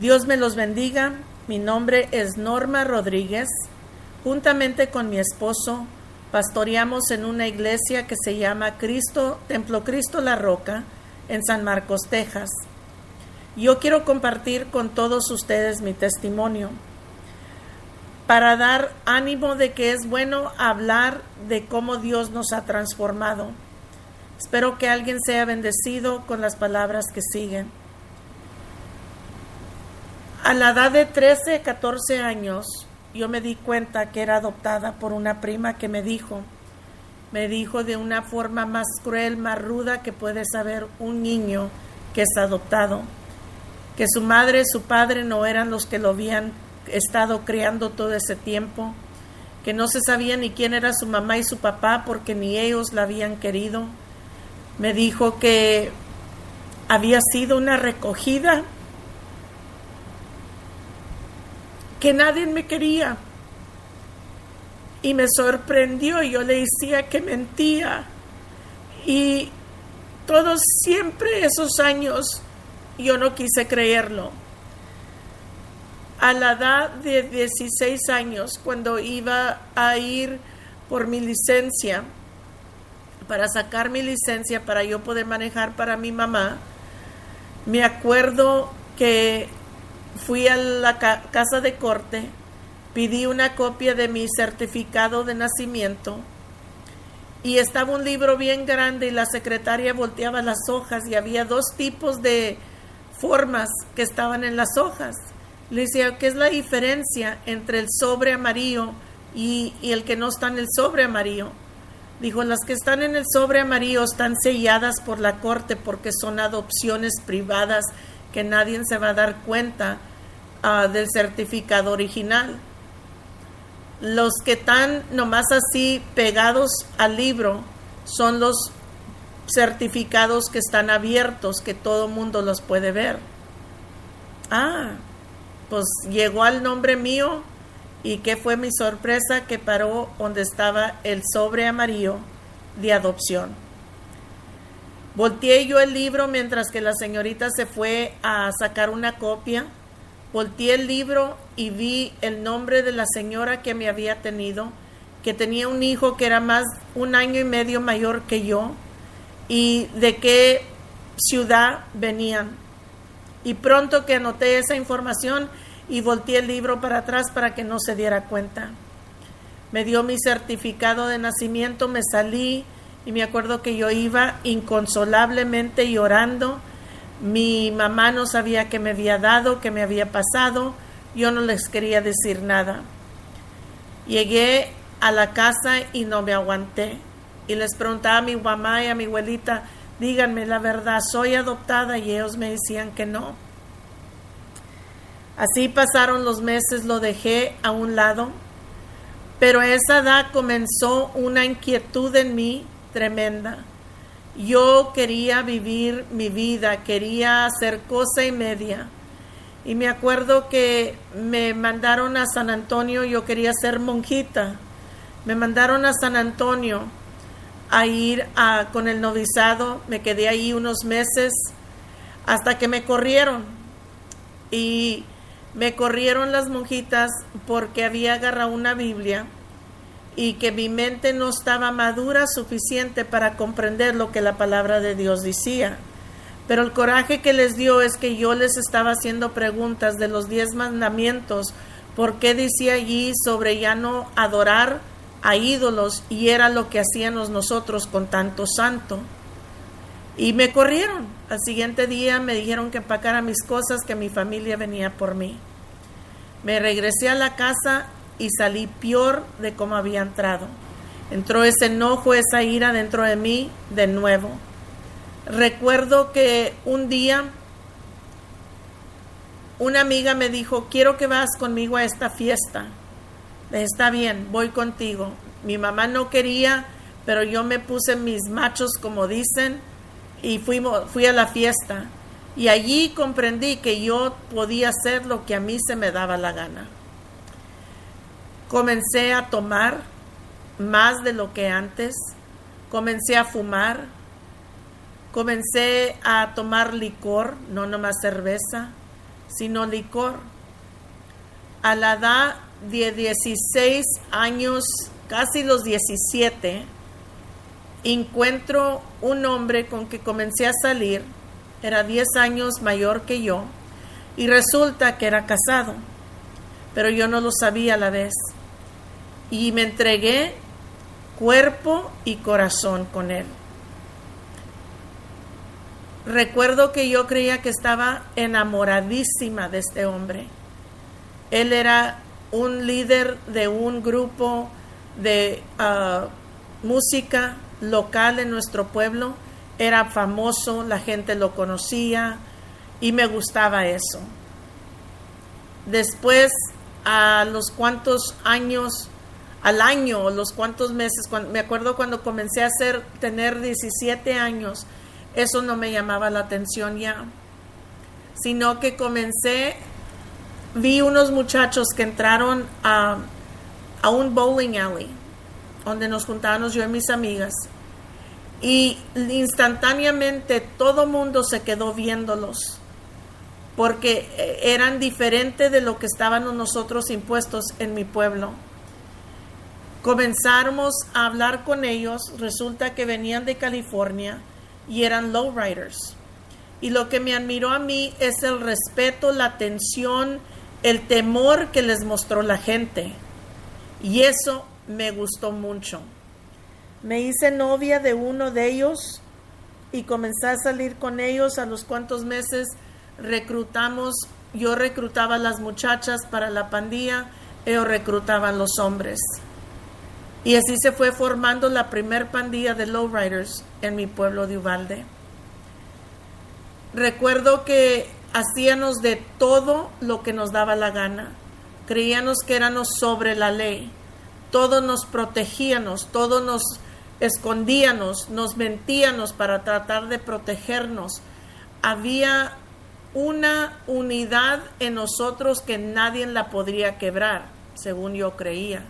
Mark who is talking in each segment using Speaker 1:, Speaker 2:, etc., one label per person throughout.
Speaker 1: Dios me los bendiga. Mi nombre es Norma Rodríguez. Juntamente con mi esposo, pastoreamos en una iglesia que se llama Templo Cristo La Roca, en San Marcos, Texas. Yo quiero compartir con todos ustedes mi testimonio para dar ánimo de que es bueno hablar de cómo Dios nos ha transformado. Espero que alguien sea bendecido con las palabras que siguen. A la edad de 13, 14 años, yo me di cuenta que era adoptada por una prima que me dijo de una forma más cruel, más ruda que puede saber un niño que es adoptado, que su madre y su padre no eran los que lo habían estado criando todo ese tiempo, que no se sabía ni quién era su mamá y su papá porque ni ellos la habían querido. Me dijo que había sido una recogida, que nadie me quería, y me sorprendió. Yo le decía que mentía, y todos siempre esos años yo no quise creerlo. A la edad de 16 años, cuando iba a ir por mi licencia, para sacar mi licencia para yo poder manejar para mi mamá, me acuerdo que fui a la casa de corte, pedí una copia de mi certificado de nacimiento y estaba un libro bien grande y la secretaria volteaba las hojas y había dos tipos de formas que estaban en las hojas. Le decía, ¿qué es la diferencia entre el sobre amarillo y el que no está en el sobre amarillo? Dijo, las que están en el sobre amarillo están selladas por la corte porque son adopciones privadas que nadie se va a dar cuenta del certificado original. Los que están nomás así pegados al libro son los certificados que están abiertos, que todo mundo los puede ver. Pues llegó al nombre mío. ¿Y qué fue mi sorpresa? Que paró donde estaba el sobre amarillo de adopción. Volteé yo el libro mientras que la señorita se fue a sacar una copia. Volteé el libro y vi el nombre de la señora que me había tenido, que tenía un hijo que era más 1 año y medio mayor que yo, y de qué ciudad venían. Y pronto que anoté esa información y volteé el libro para atrás para que no se diera cuenta. Me dio mi certificado de nacimiento, me salí y me acuerdo que yo iba inconsolablemente llorando. Mi mamá no sabía qué me había dado, qué me había pasado. Yo no les quería decir nada. Llegué a la casa y no me aguanté. Y les preguntaba a mi mamá y a mi abuelita, díganme la verdad, ¿soy adoptada? Y ellos me decían que no. Así pasaron los meses, lo dejé a un lado, pero a esa edad comenzó una inquietud en mí tremenda. Yo quería vivir mi vida, quería hacer cosa y media. Y me acuerdo que me mandaron a San Antonio, yo quería ser monjita. Me mandaron a San Antonio a ir con el noviciado, me quedé ahí unos meses hasta que me corrieron. Y me corrieron las monjitas porque había agarrado una Biblia y que mi mente no estaba madura suficiente para comprender lo que la palabra de Dios decía. Pero el coraje que les dio es que yo les estaba haciendo preguntas de los 10 mandamientos, por qué decía allí sobre ya no adorar a ídolos, y era lo que hacíamos nosotros con tanto santo. Y me corrieron. Al siguiente día me dijeron que empacara mis cosas, que mi familia venía por mí. Me regresé a la casa y salí peor de cómo había entrado. Entró ese enojo, esa ira dentro de mí de nuevo. Recuerdo que un día una amiga me dijo, quiero que vas conmigo a esta fiesta. Está bien, voy contigo. Mi mamá no quería, pero yo me puse mis machos, como dicen, y fui a la fiesta. Y allí comprendí que yo podía hacer lo que a mí se me daba la gana. Comencé a tomar más de lo que antes. Comencé a fumar. Comencé a tomar licor, no nomás cerveza. sino licor. A la edad de 16 años, casi los 17, encuentro un hombre con que comencé a salir. Era 10 años mayor que yo y resulta que era casado, pero yo no lo sabía a la vez. Y me entregué cuerpo y corazón con él. Recuerdo que yo creía que estaba enamoradísima de este hombre. Él era un líder de un grupo de música local en nuestro pueblo. Era famoso, la gente lo conocía y me gustaba eso. Después, a los cuantos años, al año, los cuantos meses, me acuerdo cuando comencé a tener 17 años, eso no me llamaba la atención ya, sino que vi unos muchachos que entraron a un bowling alley, donde nos juntábamos yo y mis amigas, y instantáneamente todo mundo se quedó viéndolos, porque eran diferentes de lo que estábamos nosotros impuestos en mi pueblo. Comenzamos a hablar con ellos, resulta que venían de California y eran lowriders. Y lo que me admiró a mí es el respeto, la atención, el temor que les mostró la gente. Y eso me gustó mucho. Me hice novia de uno de ellos y comencé a salir con ellos. A los cuantos meses yo reclutaba a las muchachas para la pandilla, ellos reclutaban los hombres. Y así se fue formando la primer pandilla de lowriders en mi pueblo de Uvalde. Recuerdo que hacíamos de todo lo que nos daba la gana. Creíamos que éramos sobre la ley. Todos nos protegíamos, todos nos escondíamos, nos mentíamos para tratar de protegernos. Había una unidad en nosotros que nadie la podría quebrar, según yo creía.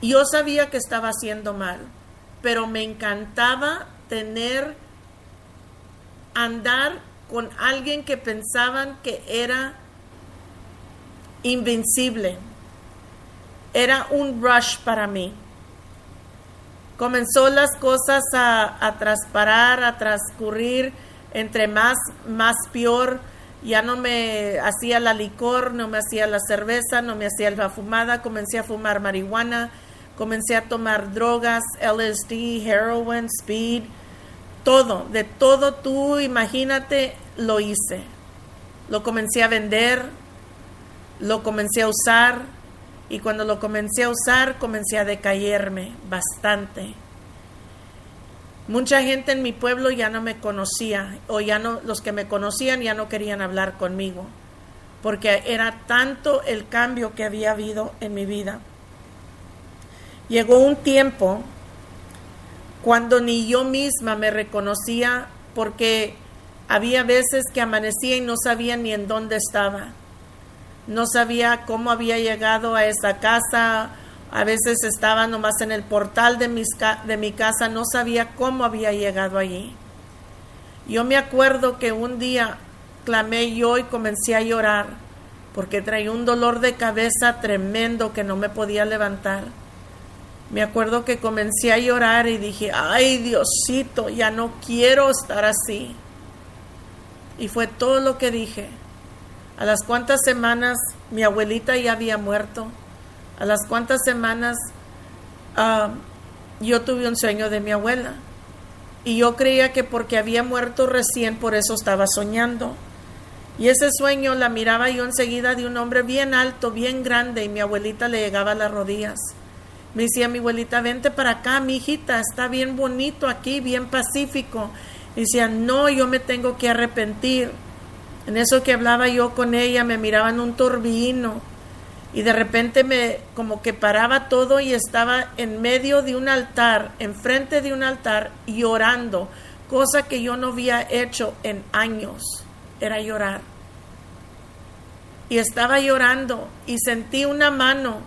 Speaker 1: Yo sabía que estaba haciendo mal, pero me encantaba andar con alguien que pensaban que era invencible. Era un rush para mí. Comenzó las cosas a transcurrir, entre más peor. Ya no me hacía la licor, no me hacía la cerveza, no me hacía la fumada. Comencé a fumar marihuana, comencé a tomar drogas, LSD, heroin, speed, de todo tú imagínate, lo hice. Lo comencé a vender, lo comencé a usar, y cuando lo comencé a usar, comencé a decaerme bastante. Mucha gente en mi pueblo ya no me conocía, los que me conocían ya no querían hablar conmigo, porque era tanto el cambio que había habido en mi vida. Llegó un tiempo cuando ni yo misma me reconocía, porque había veces que amanecía y no sabía ni en dónde estaba. No sabía cómo había llegado a esa casa. A veces estaba nomás en el portal de mi casa, no sabía cómo había llegado allí. Yo me acuerdo que un día clamé yo y comencé a llorar, porque traía un dolor de cabeza tremendo que no me podía levantar. Me acuerdo que comencé a llorar y dije, ay Diosito, ya no quiero estar así. Y fue todo lo que dije. A las cuantas semanas mi abuelita ya había muerto. A las cuantas semanas yo tuve un sueño de mi abuela. Y yo creía que porque había muerto recién, por eso estaba soñando. Y ese sueño la miraba yo enseguida de un hombre bien alto, bien grande, y mi abuelita le llegaba a las rodillas. Me decía mi abuelita, vente para acá, mi hijita, está bien bonito aquí, bien pacífico. Y decía, no, yo me tengo que arrepentir. En eso que hablaba yo con ella, me miraba en un torbellino. Y de repente como que paraba todo y estaba en medio de un altar, enfrente de un altar, llorando, cosa que yo no había hecho en años, era llorar. Y estaba llorando y sentí una mano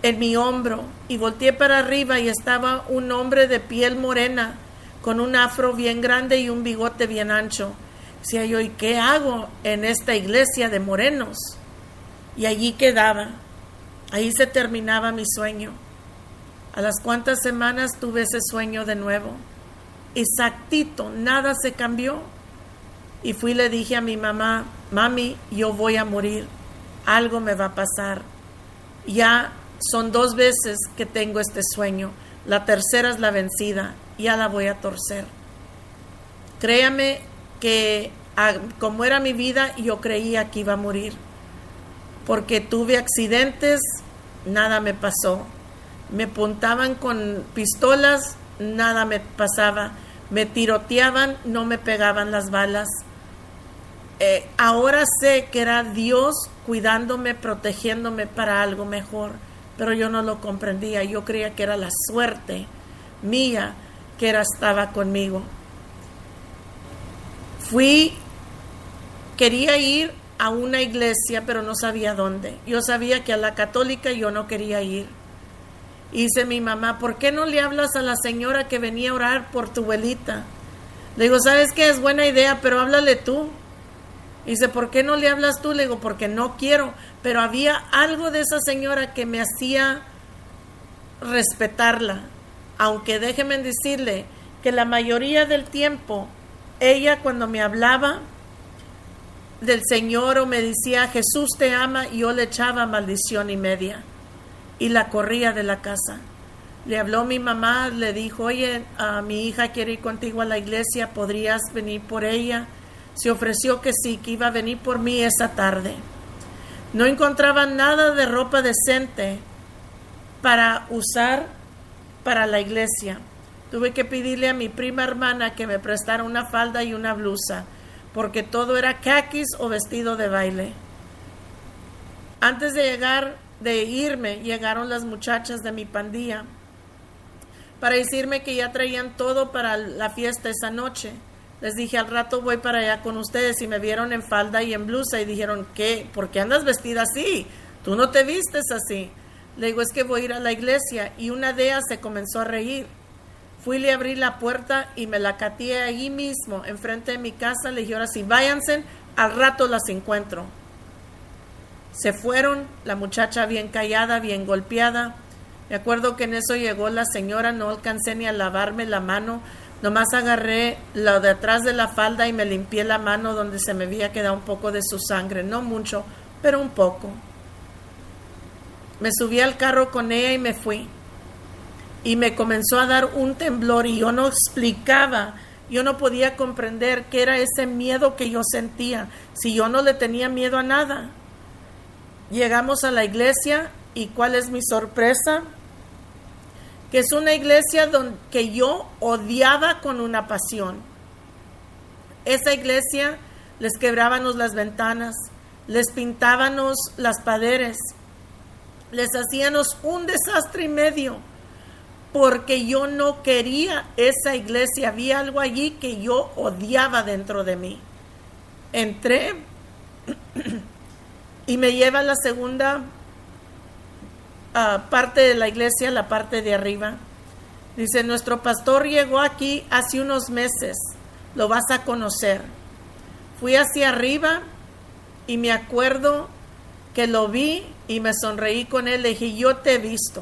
Speaker 1: en mi hombro y volteé para arriba y estaba un hombre de piel morena, con un afro bien grande y un bigote bien ancho. Decía yo, ¿y qué hago en esta iglesia de morenos? Y allí quedaba. Ahí se terminaba mi sueño. A las cuantas semanas tuve ese sueño de nuevo. Exactito, nada se cambió. Y fui y le dije a mi mamá, mami, yo voy a morir. Algo me va a pasar. Ya son 2 veces que tengo este sueño. La tercera es la vencida. Ya la voy a torcer. Créame que como era mi vida, yo creía que iba a morir. Porque tuve accidentes, nada me pasó. Me apuntaban con pistolas, nada me pasaba. Me tiroteaban, no me pegaban las balas. Ahora sé que era Dios cuidándome, protegiéndome para algo mejor, pero yo no lo comprendía. Yo creía que era la suerte mía que estaba conmigo. Quería ir a una iglesia, pero no sabía dónde. Yo sabía que a la católica yo no quería ir. Y dice mi mamá, ¿por qué no le hablas a la señora que venía a orar por tu abuelita? Le digo, ¿sabes qué? Es buena idea, pero háblale tú. Dice, ¿por qué no le hablas tú? Le digo, porque no quiero. Pero había algo de esa señora que me hacía respetarla. Aunque déjeme decirle que la mayoría del tiempo, ella cuando me hablaba del Señor o me decía, Jesús te ama, yo le echaba maldición y media. Y la corría de la casa. Le habló mi mamá, le dijo, oye, mi hija quiere ir contigo a la iglesia, ¿podrías venir por ella? Se ofreció que sí, que iba a venir por mí esa tarde. No encontraba nada de ropa decente para usar para la iglesia. Tuve que pedirle a mi prima hermana que me prestara una falda y una blusa, porque todo era caquis o vestido de baile. Antes de irme, llegaron las muchachas de mi pandilla para decirme que ya traían todo para la fiesta esa noche. Les dije, al rato voy para allá con ustedes, y me vieron en falda y en blusa y dijeron, ¿qué? ¿Por qué andas vestida así? Tú no te vistes así. Le digo, es que voy a ir a la iglesia. Y una de ellas se comenzó a reír. Fui, le abrí la puerta y me la cateé allí mismo, enfrente de mi casa. Le dije, ahora sí, váyanse, al rato las encuentro. Se fueron, la muchacha bien callada, bien golpeada. Me acuerdo que en eso llegó la señora, no alcancé ni a lavarme la mano. Nomás agarré lo de atrás de la falda y me limpié la mano donde se me había quedado un poco de su sangre. No mucho, pero un poco. Me subí al carro con ella y me fui. Y me comenzó a dar un temblor y yo no explicaba, yo no podía comprender qué era ese miedo que yo sentía, si yo no le tenía miedo a nada. Llegamos a la iglesia y ¿cuál es mi sorpresa? Que es una iglesia que yo odiaba con una pasión. Esa iglesia les quebrábamos las ventanas, les pintábamos las paredes, les hacíamos un desastre y medio, porque yo no quería esa iglesia. Había algo allí que yo odiaba dentro de mí. Entré y me lleva a la segunda parte de la iglesia, la parte de arriba. Dice, nuestro pastor llegó aquí hace unos meses, lo vas a conocer. Fui hacia arriba y me acuerdo que lo vi y me sonreí con él. Le dije, yo te he visto.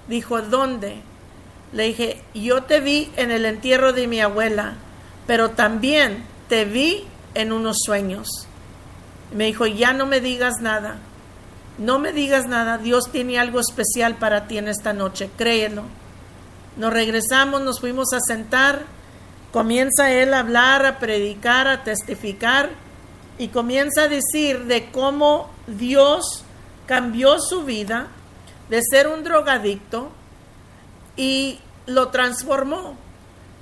Speaker 1: Dijo, ¿dónde? Le dije, yo te vi en el entierro de mi abuela, pero también te vi en unos sueños. Me dijo, ya no me digas nada. No me digas nada, Dios tiene algo especial para ti en esta noche, créelo. Nos regresamos, nos fuimos a sentar, comienza él a hablar, a predicar, a testificar, y comienza a decir de cómo Dios cambió su vida de ser un drogadicto y lo transformó.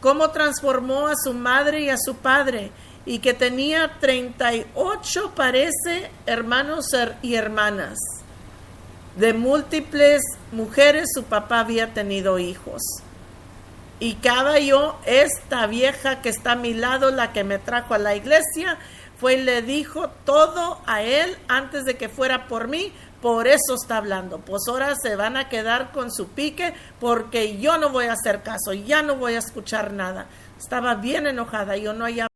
Speaker 1: Cómo transformó a su madre y a su padre, y que tenía 38, parece, hermanos y hermanas. De múltiples mujeres su papá había tenido hijos. Y cada esta vieja que está a mi lado, la que me trajo a la iglesia, fue y le dijo todo a él antes de que fuera por mí. Por eso está hablando. Pues ahora se van a quedar con su pique, porque yo no voy a hacer caso, ya no voy a escuchar nada. Estaba bien enojada, yo no hallaba